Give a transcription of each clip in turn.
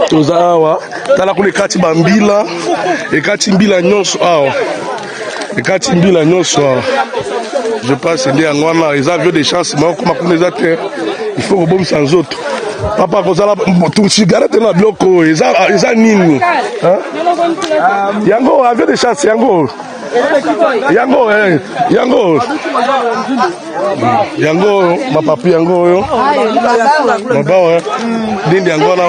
Toza awa tala kuna kati bambila ekati mbila nyonso awa ekati mbila nyonso awa je pense nde yango wana eza vieux de chance makoma kuna eza te il faut kobomisa nzoto papa kozala cigarette na biloko eza nini yango avieux de chance yango mapapi yango oyo mabawa dindi yango na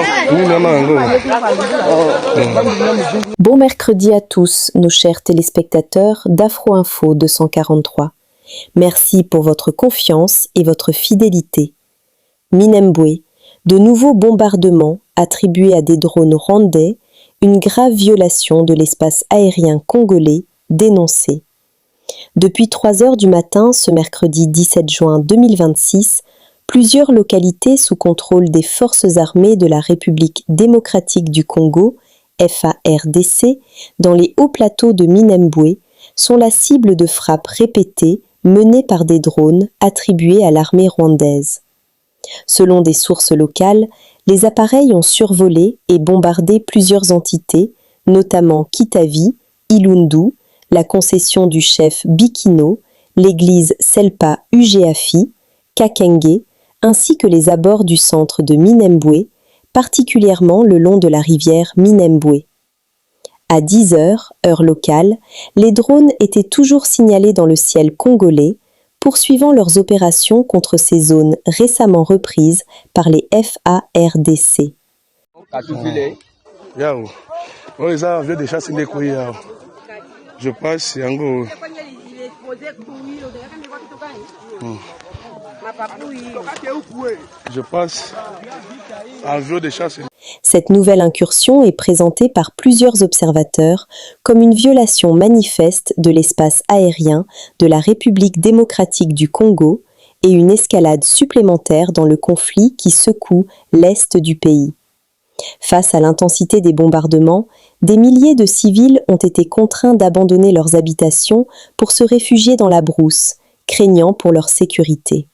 Bon mercredi à tous, nos chers téléspectateurs d'Afro Info 243. Merci pour votre confiance et votre fidélité. Minembwe, de nouveaux bombardements attribués à des drones rwandais, une grave violation de l'espace aérien congolais dénoncée. Depuis 3 heures du matin, ce mercredi 17 juin 2026, plusieurs localités sous contrôle des forces armées de la République démocratique du Congo, FARDC, dans les hauts plateaux de Minembwe, sont la cible de frappes répétées menées par des drones attribués à l'armée rwandaise. Selon des sources locales, les appareils ont survolé et bombardé plusieurs entités, notamment Kitavi, Ilundu, la concession du chef Bikino, l'église Selpa Ugeafi, Kakenge, ainsi que les abords du centre de Minembwe, particulièrement le long de la rivière Minembwe. À 10 heures, heure locale, les drones étaient toujours signalés dans le ciel congolais, poursuivant leurs opérations contre ces zones récemment reprises par les FARDC. Je pense yango. Je pense un jeu de chasse. Cette nouvelle incursion est présentée par plusieurs observateurs comme une violation manifeste de l'espace aérien de la République démocratique du Congo et une escalade supplémentaire dans le conflit qui secoue l'est du pays. Face à l'intensité des bombardements, des milliers de civils ont été contraints d'abandonner leurs habitations pour se réfugier dans la brousse, craignant pour leur sécurité.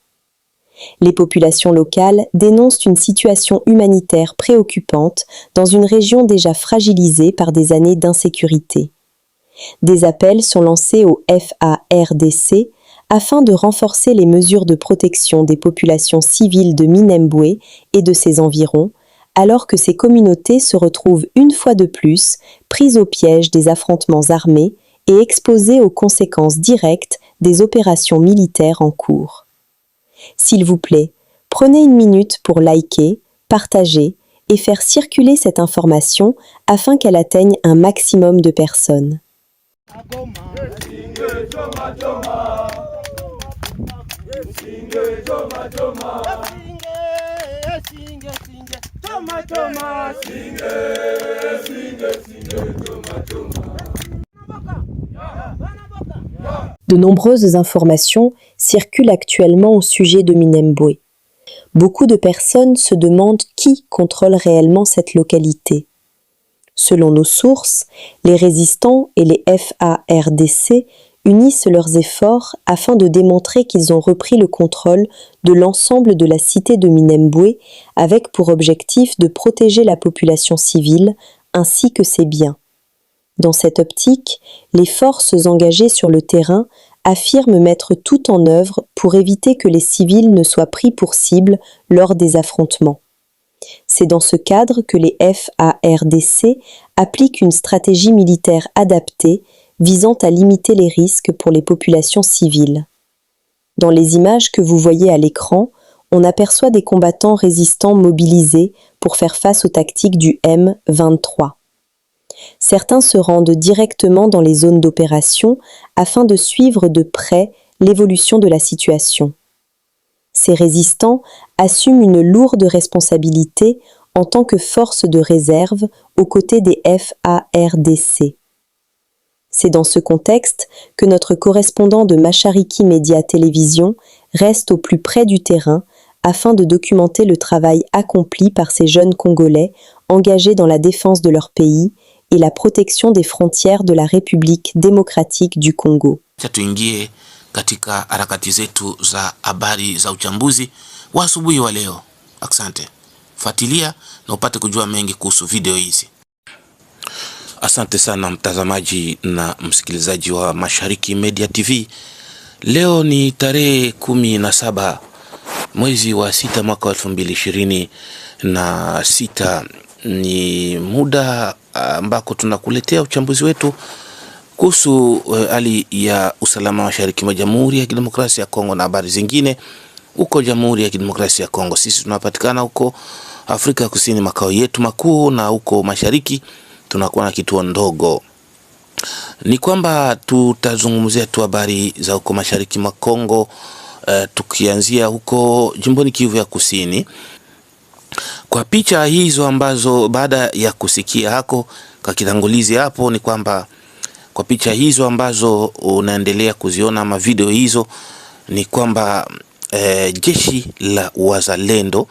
Les populations locales dénoncent une situation humanitaire préoccupante dans une région déjà fragilisée par des années d'insécurité. Des appels sont lancés au FARDC afin de renforcer les mesures de protection des populations civiles de Minembwe et de ses environs, alors que ces communautés se retrouvent une fois de plus prises au piège des affrontements armés et exposées aux conséquences directes des opérations militaires en cours. S'il vous plaît, prenez une minute pour liker, partager et faire circuler cette information afin qu'elle atteigne un maximum de personnes. De nombreuses informations circulent actuellement au sujet de Minembwe. Beaucoup de personnes se demandent qui contrôle réellement cette localité. Selon nos sources, les résistants et les FARDC unissent leurs efforts afin de démontrer qu'ils ont repris le contrôle de l'ensemble de la cité de Minembwe avec pour objectif de protéger la population civile ainsi que ses biens. Dans cette optique, les forces engagées sur le terrain affirment mettre tout en œuvre pour éviter que les civils ne soient pris pour cible lors des affrontements. C'est dans ce cadre que les FARDC appliquent une stratégie militaire adaptée visant à limiter les risques pour les populations civiles. Dans les images que vous voyez à l'écran, on aperçoit des combattants résistants mobilisés pour faire face aux tactiques du M23. Certains se rendent directement dans les zones d'opération afin de suivre de près l'évolution de la situation. Ces résistants assument une lourde responsabilité en tant que force de réserve aux côtés des FARDC. C'est dans ce contexte que notre correspondant de Machariki Média Télévision reste au plus près du terrain afin de documenter le travail accompli par ces jeunes Congolais engagés dans la défense de leur pays et la protection des frontières de la République démocratique du Congo. Tuingie katika harakati zetu za habari za uchambuzi wa asubuhi wa leo. Asante. Fuatilia na upate kujua mengi kuhusu video hizi. Asante sana mtazamaji na msikilizaji wa Mashariki Media TV. Leo ni tarehe 17 mwezi wa 6 mwaka 2026. Ni muda ambako tunakuletea uchambuzi wetu kuhusu hali ya usalama mashariki mwa Jamhuri ya Kidemokrasia ya Kongo na habari zingine huko Jamhuri ya Kidemokrasia ya Kongo. Sisi tunapatikana huko Afrika ya Kusini, makao yetu makuu, na huko mashariki tunakuwa na kituo ndogo. Ni kwamba tutazungumzia tu habari za huko mashariki mwa Kongo, tukianzia huko jimboni Kivu ya Kusini. Kwa picha hizo ambazo baada ya kusikia hako kwa kitangulizi hapo, ni kwamba kwa picha hizo ambazo unaendelea kuziona ama video hizo, ni kwamba jeshi la wazalendo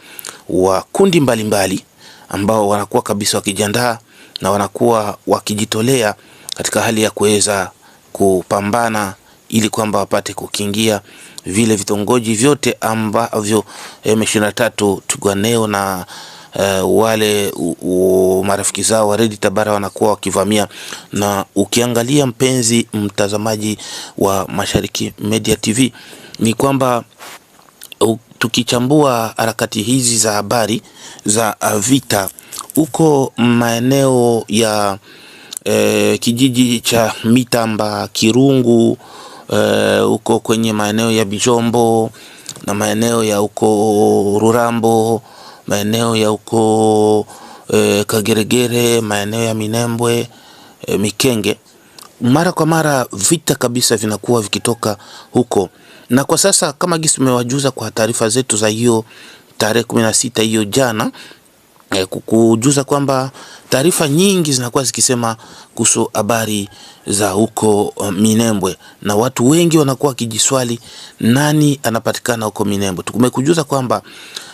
wa kundi mbalimbali ambao wanakuwa kabisa wakijiandaa na wanakuwa wakijitolea katika hali ya kuweza kupambana ili kwamba wapate kukingia vile vitongoji vyote ambavyo M23 Twirwaneho na wale marafiki zao wa Red Tabara wanakuwa wakivamia. Na ukiangalia mpenzi mtazamaji wa Mashariki Media TV, ni kwamba tukichambua harakati hizi za habari za vita huko maeneo ya kijiji cha Mitamba, Kirungu, huko kwenye maeneo ya Bijombo na maeneo ya huko Rurambo, maeneo ya huko Kageregere, maeneo ya Minembwe, Mikenge, mara kwa mara vita kabisa vinakuwa vikitoka huko. Na kwa sasa kama gisi tumewajuza kwa taarifa zetu za hiyo tarehe 16 hiyo jana, kukujuza kwamba taarifa nyingi zinakuwa zikisema kuhusu habari za huko Minembwe, na watu wengi wanakuwa wakijiswali nani anapatikana huko Minembwe. Tumekujuza kwamba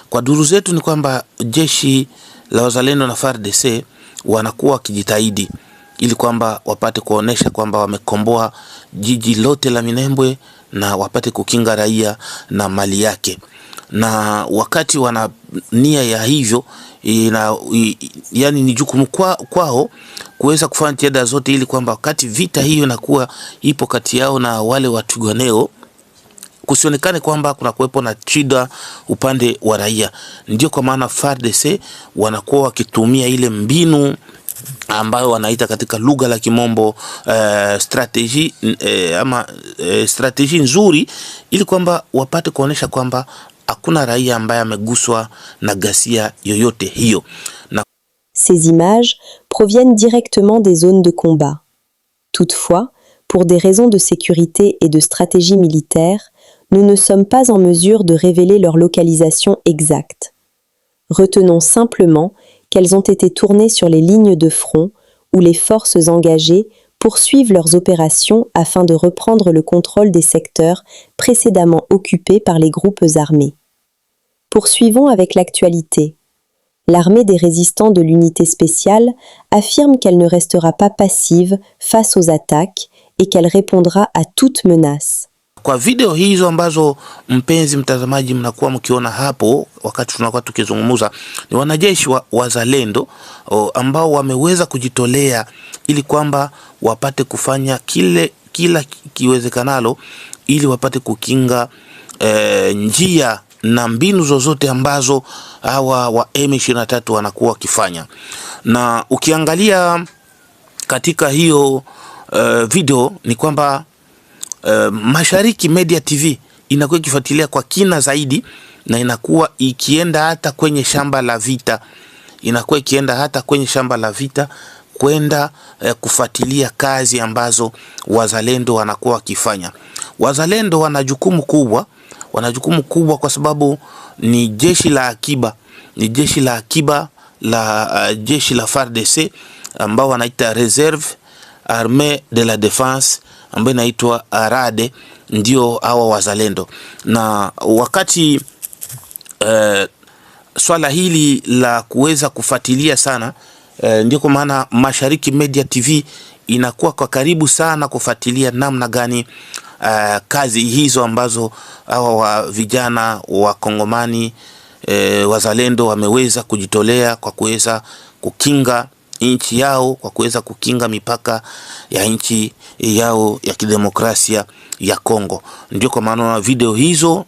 kwa duru zetu ni kwamba jeshi la wazalendo na FARDC wanakuwa wakijitahidi ili kwamba wapate kuonesha kwamba wamekomboa jiji lote la Minembwe na wapate kukinga raia na mali yake. Na wakati wana nia ya hivyo, yani ni jukumu kwao kuweza kufanya jitihada zote ili kwamba wakati vita hiyo inakuwa ipo kati yao na wale wa Twirwaneho, kusionekane kwamba kuna kuwepo na shida upande wa raia. Ndio kwa maana FARDC wanakuwa wakitumia ile mbinu ambayo wanaita katika lugha la Kimombo strategy nzuri, ili kwamba wapate kuonesha kwamba hakuna raia ambaye ameguswa na ghasia yoyote hiyo. Ces images proviennent directement des zones de combat. Toutefois, pour des raisons de sécurité et de stratégie militaire, nous ne sommes pas en mesure de révéler leur localisation exacte. Retenons simplement qu'elles ont été tournées sur les lignes de front où les forces engagées poursuivent leurs opérations afin de reprendre le contrôle des secteurs précédemment occupés par les groupes armés. Poursuivons avec l'actualité. L'armée des résistants de l'unité spéciale affirme qu'elle ne restera pas passive face aux attaques et qu'elle répondra à toute menace. Kwa video hizo ambazo mpenzi mtazamaji mnakuwa mkiona hapo wakati tunakuwa tukizungumza, ni wanajeshi wa wazalendo ambao wameweza kujitolea ili kwamba wapate kufanya kila kiwezekanalo ili wapate kukinga njia na mbinu zozote ambazo hawa wa M23 wanakuwa wakifanya. Na ukiangalia katika hiyo video ni kwamba Mashariki Media TV inakuwa ikifuatilia kwa kina zaidi, na inakuwa ikienda hata kwenye shamba la vita, kwenda kufuatilia kazi ambazo wazalendo wanakuwa wakifanya. Wazalendo wana jukumu kubwa kwa sababu ni jeshi la akiba, jeshi la FARDC ambao wanaita Reserve Armée de la Défense, ambayo inaitwa RADE, ndio hawa wazalendo. Na wakati swala hili la kuweza kufuatilia sana, ndio kwa maana Mashariki Media TV inakuwa kwa karibu sana kufuatilia namna gani kazi hizo ambazo hawa wa vijana wa Kongomani wazalendo wameweza kujitolea kwa kuweza kukinga nchi yao, kwa kuweza kukinga mipaka ya nchi yao ya kidemokrasia ya Kongo. Ndio kwa maana video hizo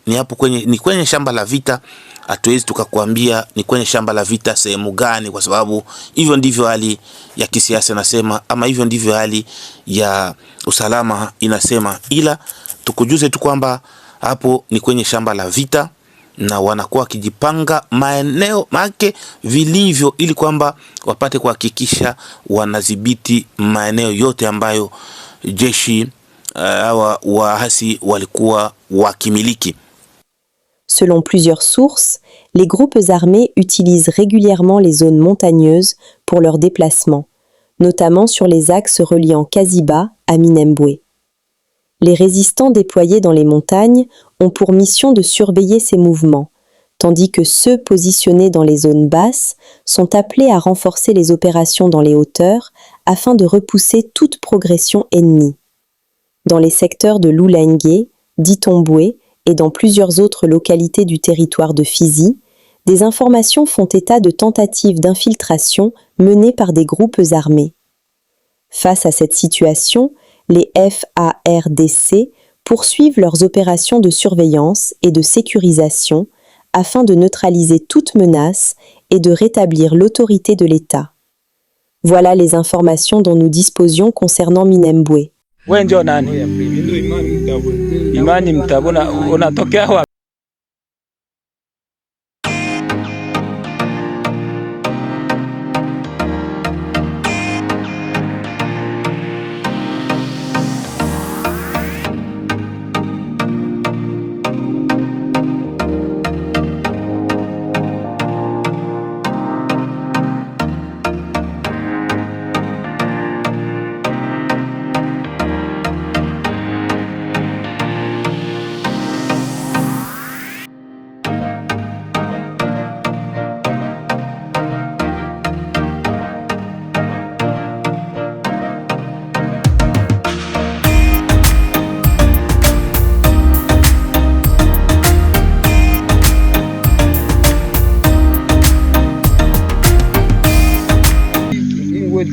ni kwenye shamba la vita. Hatuwezi tukakwambia ni kwenye shamba la vita sehemu gani, kwa sababu hivyo ndivyo hali ya kisiasa inasema, ama hivyo ndivyo hali ya usalama inasema, ila tukujuze tu kwamba hapo ni kwenye shamba la vita na wanakuwa wakijipanga maeneo make vilivyo, ili kwamba wapate kuhakikisha wanadhibiti maeneo yote ambayo jeshi waasi walikuwa wakimiliki. Selon plusieurs sources, les groupes armés utilisent régulièrement les zones montagneuses pour leurs déplacements, notamment sur les axes reliant Kaziba à Minembwe. Les résistants déployés dans les montagnes ont pour mission de surveiller ces mouvements, tandis que ceux positionnés dans les zones basses sont appelés à renforcer les opérations dans les hauteurs afin de repousser toute progression ennemie. Dans les secteurs de Lulenge, d'Itombwe et dans plusieurs autres localités du territoire de Fizi, des informations font état de tentatives d'infiltration menées par des groupes armés. Face à cette situation, les FARDC poursuivent leurs opérations de surveillance et de sécurisation afin de neutraliser toute menace et de rétablir l'autorité de l'État. Voilà les informations dont nous disposions concernant Minembwe. Imani Mtabona, unatokea wapi?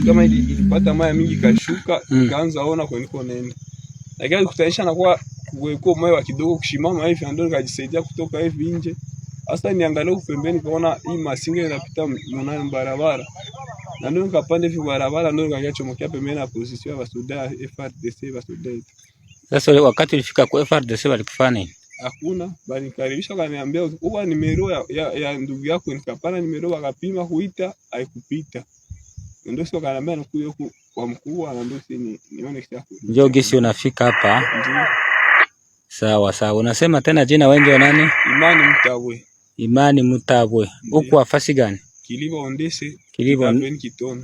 Kama ilipata maya mingi kashuka kaanza ona kwa niko nenda, lakini kutaisha na kwa kuweko moyo kidogo kushimama hivi ndio nikajisaidia kutoka hivi nje. Hasa niangalie upembeni kaona hii masinga inapita mwanani barabara, na ndio nikapanda hivi barabara ndio nikachomokia pembeni na position ya basoda FARDC basoda. Sasa wakati ulifika kwa FARDC walikufanya nini? Hakuna, bali karibisha kaniambia uko nimero ya ndugu yako, nikapana nimero wakapima kuita haikupita. Ndio sio kanambia nakuja kwa mkuu na ndio nione kisha. Njoo gisi unafika hapa. Sawa sawa. Unasema tena jina wengi wa nani? Imani Mtabwe. Imani Mtabwe. Huko afasi gani? Kilibo Ondese. Kilibo Avenue Kitono.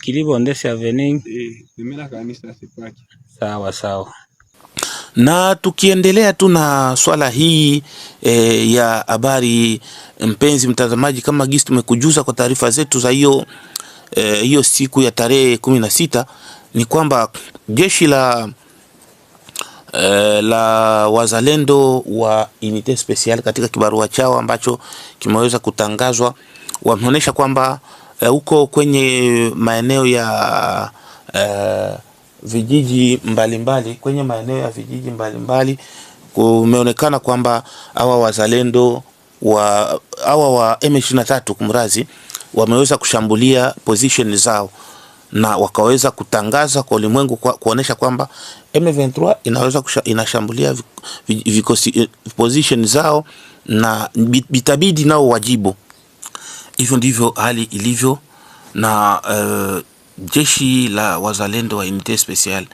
Kilibo Ondese Avenue. Pembeni kanisa Sepaki. Sawa sawa. Na tukiendelea tu na swala hii ya habari, mpenzi mtazamaji, kama gisi tumekujuza kwa taarifa zetu za hiyo siku ya tarehe 16, ni kwamba jeshi la wazalendo wa Unité Special katika kibarua chao ambacho kimeweza kutangazwa, wameonyesha kwamba huko kwenye maeneo ya vijiji mbalimbali, kwenye maeneo ya vijiji mbalimbali kumeonekana kwamba hawa wazalendo wa M23 kumrazi wameweza kushambulia position zao, na wakaweza kutangaza kwa ulimwengu kuonesha kwamba M23 inashambulia position zao na bitabidi nao wajibu. Hivyo ndivyo hali ilivyo, na jeshi la wazalendo wa Unité Special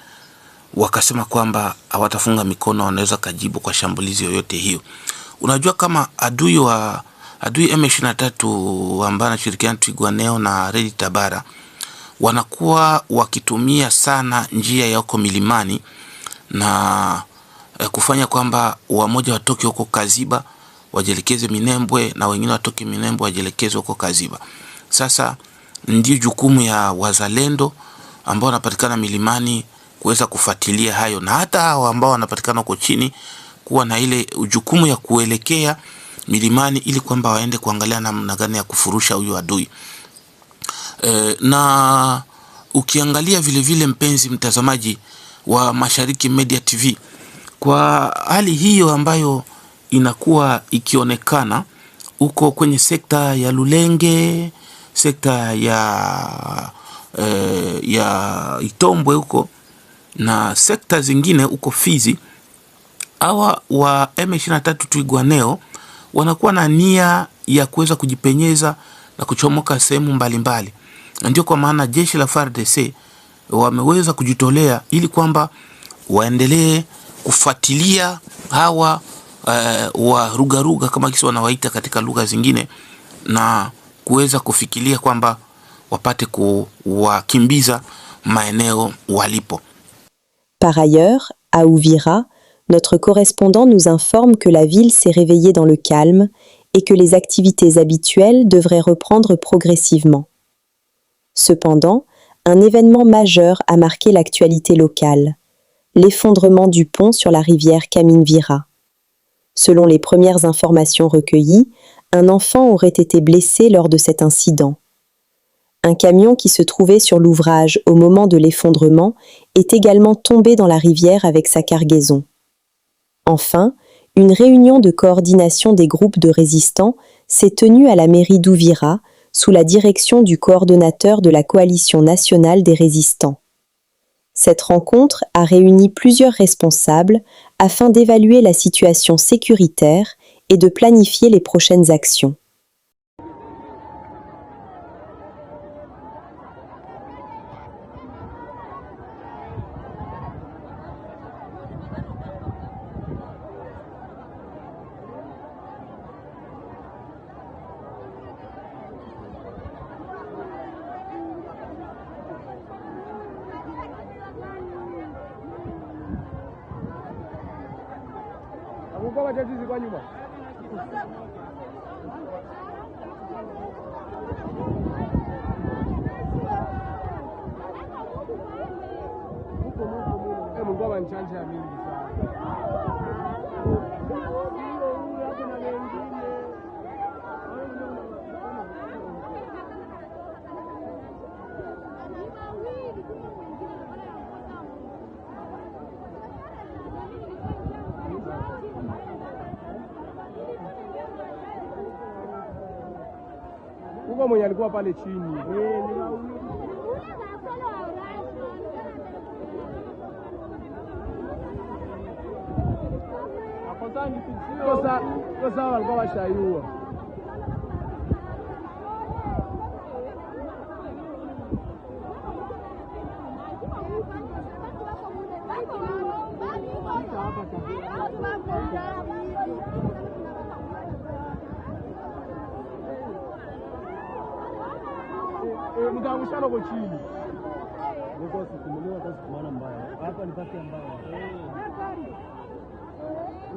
wakasema kwamba hawatafunga mikono, wanaweza kajibu kwa shambulizi yoyote hiyo. Unajua kama adui M23 ambaye anashirikiana Twirwaneho na Red Tabara wanakuwa wakitumia sana njia ya huko milimani na kufanya kwamba wamoja watoke huko Kaziba wajelekeze Minembwe na wengine watoke Minembwe wajelekeze huko Kaziba. Sasa ndio jukumu ya wazalendo ambao wanapatikana milimani kuweza kufuatilia hayo, na hata hao ambao wanapatikana huko chini kuwa na ile jukumu ya kuelekea milimani ili kwamba waende kuangalia namna gani ya kufurusha huyu adui. Na ukiangalia vile vile, mpenzi mtazamaji wa Mashariki Media TV, kwa hali hiyo ambayo inakuwa ikionekana uko kwenye sekta ya Lulenge, sekta ya Itombwe huko na sekta zingine huko Fizi, hawa wa M23 Twirwaneho wanakuwa na nia ya kuweza kujipenyeza na kuchomoka sehemu mbalimbali. Ndio kwa maana jeshi la FARDC wameweza kujitolea ili kwamba waendelee kufuatilia hawa wa rugaruga kama kisi wanawaita katika lugha zingine, na kuweza kufikiria kwamba wapate kuwakimbiza maeneo walipo. Par ailleurs, à Uvira, notre correspondant nous informe que la ville s'est réveillée dans le calme et que les activités habituelles devraient reprendre progressivement. Cependant, un événement majeur a marqué l'actualité locale: l'effondrement du pont sur la rivière Kaminvira. Selon les premières informations recueillies, un enfant aurait été blessé lors de cet incident. Un camion qui se trouvait sur l'ouvrage au moment de l'effondrement est également tombé dans la rivière avec sa cargaison. Enfin, une réunion de coordination des groupes de résistants s'est tenue à la mairie d'Uvira sous la direction du coordonnateur de la Coalition nationale des résistants. Cette rencontre a réuni plusieurs responsables afin d'évaluer la situation sécuritaire et de planifier les prochaines actions. Huko mwenye alikuwa pale chini. Kosa walikuwa washaiua. Mtaangushana kwa chini. Niko sikumuliwa kwa sikumana mbaya. Hapa ni pasi mbaya.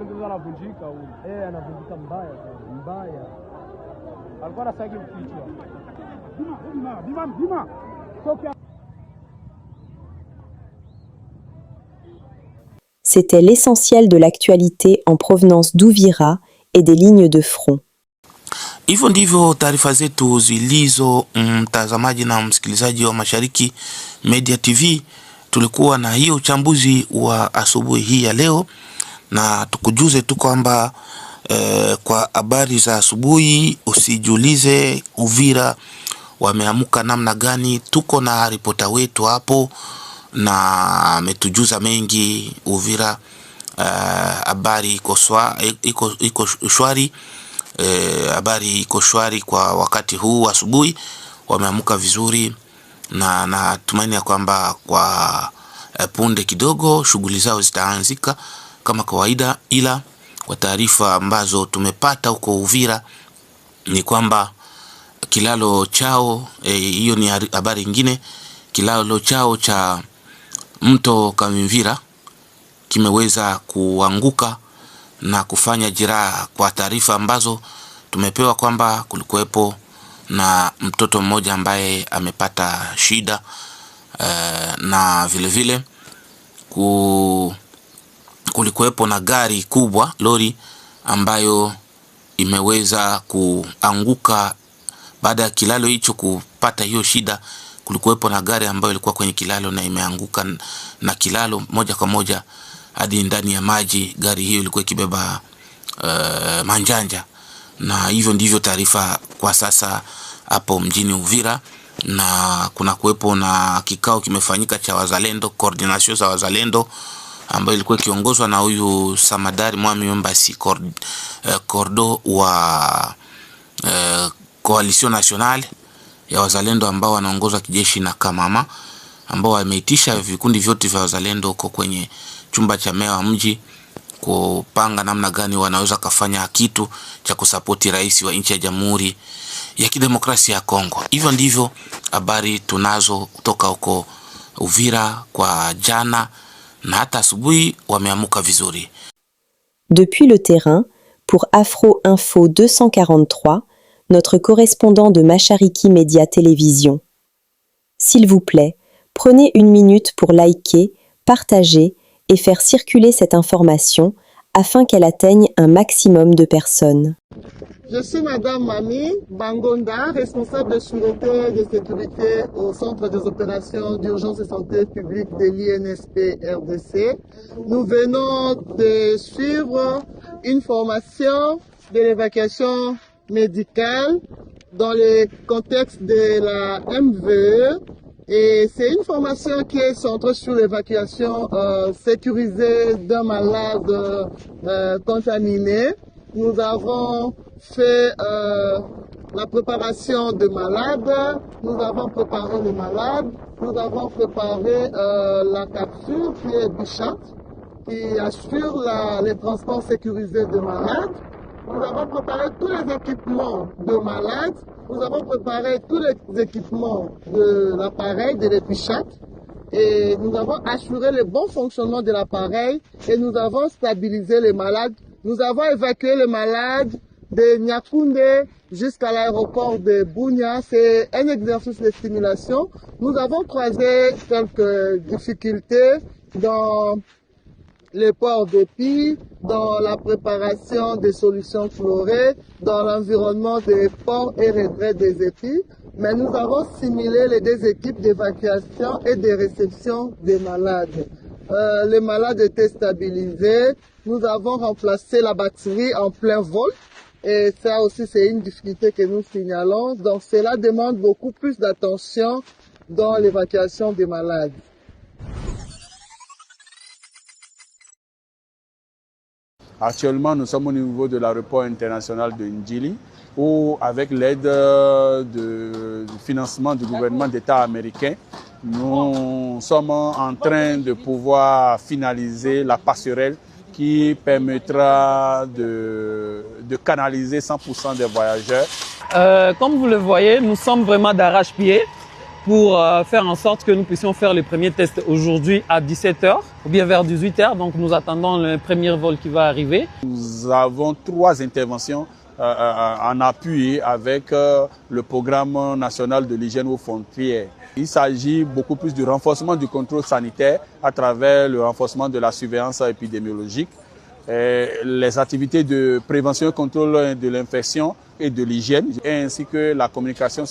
Ndio anavunjika huyu. Anavunjika mbaya sana. Mbaya. Alikuwa anasaki kichwa. Bima. C'était l'essentiel de l'actualité en provenance d'Uvira et des lignes de front. Hivyo ndivyo taarifa zetu zilizo, mtazamaji na msikilizaji wa Mashariki Media TV. Tulikuwa na hiyo uchambuzi wa asubuhi hii ya leo, na tukujuze tu kwamba kwa habari za asubuhi usijiulize Uvira wameamuka namna gani. Tuko na ripota wetu hapo na ametujuza mengi. Uvira habari iko shwari. Habari iko shwari kwa wakati huu asubuhi, wameamuka vizuri, na natumaini ya kwamba kwa punde kidogo shughuli zao zitaanzika kama kawaida. Ila kwa taarifa ambazo tumepata huko Uvira ni kwamba kilalo chao, hiyo ni habari nyingine, kilalo chao cha mto Kaminvira kimeweza kuanguka na kufanya jeraha, kwa taarifa ambazo tumepewa kwamba kulikuwepo na mtoto mmoja ambaye amepata shida, na vile vile kulikuwepo na gari kubwa, lori ambayo imeweza kuanguka. Baada ya kilalo hicho kupata hiyo shida, kulikuwepo na gari ambayo ilikuwa kwenye kilalo na imeanguka na kilalo moja kwa moja hadi ndani ya maji. Gari hiyo ilikuwa ikibeba manjanja, na hivyo ndivyo taarifa kwa sasa hapo mjini Uvira. Na kuna kuwepo na kikao kimefanyika cha wazalendo, coordination za wazalendo, ambayo ilikuwa kiongozwa na huyu Samadari Mwami Mbasi, kordo wa Coalition Nationale ya wazalendo ambao wanaongozwa kijeshi na Kamama, ambao wameitisha vikundi vyote vya wazalendo huko kwenye chumba cha meya wa mji kupanga namna gani wanaweza kufanya kitu cha kusapoti rais wa nchi ya Jamhuri ya Kidemokrasia ya Kongo. Hivyo ndivyo habari tunazo kutoka huko Uvira kwa jana, na hata asubuhi wameamuka vizuri. Depuis le terrain, pour Afro Info 243, notre correspondant de Machariki Média Télévision. S'il vous plaît, prenez une minute pour liker, partager et faire circuler cette information afin qu'elle atteigne un maximum de personnes. Je suis Madame Mami Bangonda, responsable de sûreté et de sécurité au Centre des opérations d'urgence et santé publique de l'INSP RDC. Nous venons de suivre une formation de l'évacuation médicale dans le contexte de la MVE. Et c'est une formation qui est centrée sur l'évacuation sécurisée d'un malade contaminé. Nous avons fait la préparation de malades, nous avons préparé les malades, nous avons préparé la capsule qui est Bichat, qui assure les transports sécurisés de malades. Nous avons préparé tous les équipements de malades, nous avons préparé tous les équipements de l'appareil, de l'Epichat, et nous avons assuré le bon fonctionnement de l'appareil et nous avons stabilisé les malades. Nous avons évacué les malades de Nyakoundé jusqu'à l'aéroport de Bunia. C'est un exercice de stimulation. Nous avons croisé quelques difficultés dans les ports d'épis, dans la préparation des solutions chlorées, dans l'environnement des ports et retraits des épis. Mais nous avons simulé les deux équipes d'évacuation et de réception des malades. Les malades étaient stabilisés. Nous avons remplacé la batterie en plein vol. Et ça aussi, c'est une difficulté que nous signalons. Donc, cela demande beaucoup plus d'attention dans l'évacuation des malades. Actuellement, nous sommes au niveau de l'aéroport international de Ndjili, où avec l'aide du financement du gouvernement d'État américain, nous sommes en train de pouvoir finaliser la passerelle qui permettra de canaliser 100% des voyageurs. Comme vous le voyez, nous sommes vraiment d'arrache-pied pour faire en sorte que nous puissions faire les premiers tests aujourd'hui à 17h ou bien vers 18h. Donc nous attendons le premier vol qui va arriver. Nous avons 3 interventions en appui avec le programme national de l'hygiène aux frontières. Il s'agit beaucoup plus du renforcement du contrôle sanitaire à travers le renforcement de la surveillance épidémiologique, les activités de prévention et contrôle de l'infection et de l'hygiène, ainsi que la communication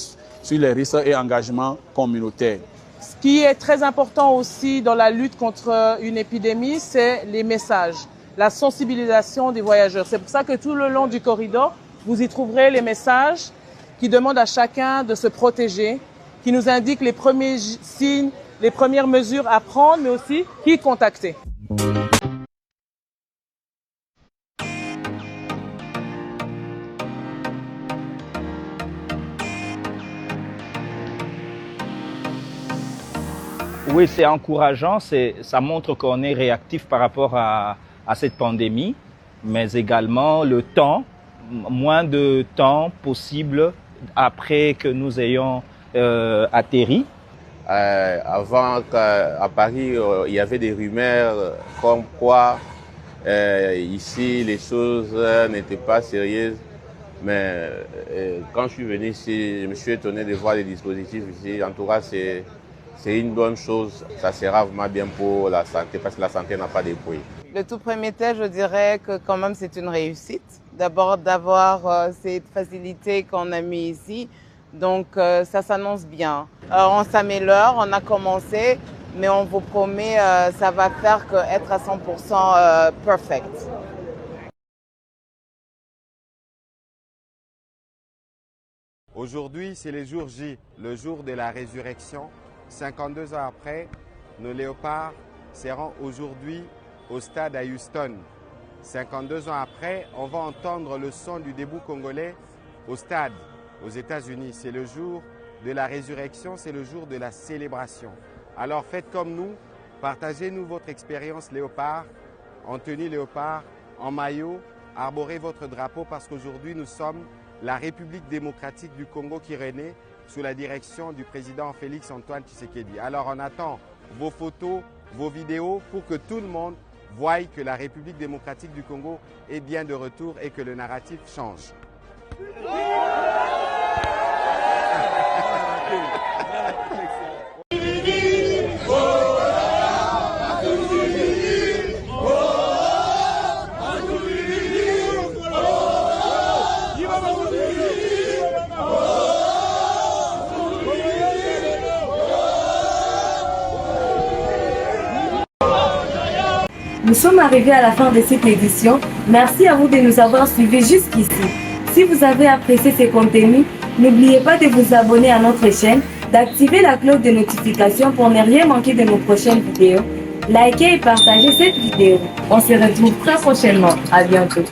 sur les risques et engagements communautaires. Ce qui est très important aussi dans la lutte contre une épidémie, c'est les messages, la sensibilisation des voyageurs. C'est pour ça que tout le long du corridor, vous y trouverez les messages qui demandent à chacun de se protéger, qui nous indiquent les premiers signes, les premières mesures à prendre, mais aussi qui contacter. Oui, c'est encourageant, ça montre qu'on est réactif par rapport à cette pandémie, mais également le temps, moins de temps possible après que nous ayons atterri. Avant qu'à Paris, il y avait des rumeurs comme quoi ici les choses n'étaient pas sérieuses. Mais quand je suis venu ici, je me suis étonné de voir les dispositifs ici. En tout cas, c'est une bonne chose. Ça sera vraiment bien pour la santé parce que la santé n'a pas de prix. Le tout premier test, je dirais que quand même c'est une réussite d'abord d'avoir cette facilité qu'on a mis ici. Donc ça s'annonce bien. On s'améliore, on a commencé, mais on vous promet ça va faire être à 100% perfect. Aujourd'hui, c'est le jour J, le jour de la résurrection. 52 ans après, nos léopards seront aujourd'hui au stade à Houston. 52 ans après, on va entendre le son du debout congolais au stade aux États-Unis. C'est le jour de la résurrection, c'est le jour de la célébration. Alors faites comme nous, partagez-nous votre expérience léopard, en tenue léopard, en maillot, arborez votre drapeau parce qu'aujourd'hui nous sommes la République démocratique du Congo qui renaît sous la direction du président Félix Antoine Tshisekedi. Alors on attend vos photos, vos vidéos pour que tout le monde voie que la République démocratique du Congo est bien de retour et que le narratif change. Nous sommes arrivés à la fin de cette édition. Merci à vous de nous avoir suivis jusqu'ici. Si vous avez apprécié ces contenus, n'oubliez pas de vous abonner à notre chaîne, d'activer la cloche de notification pour ne rien manquer de nos prochaines vidéos. Likez et partagez cette vidéo. On se retrouve très prochainement. À bientôt.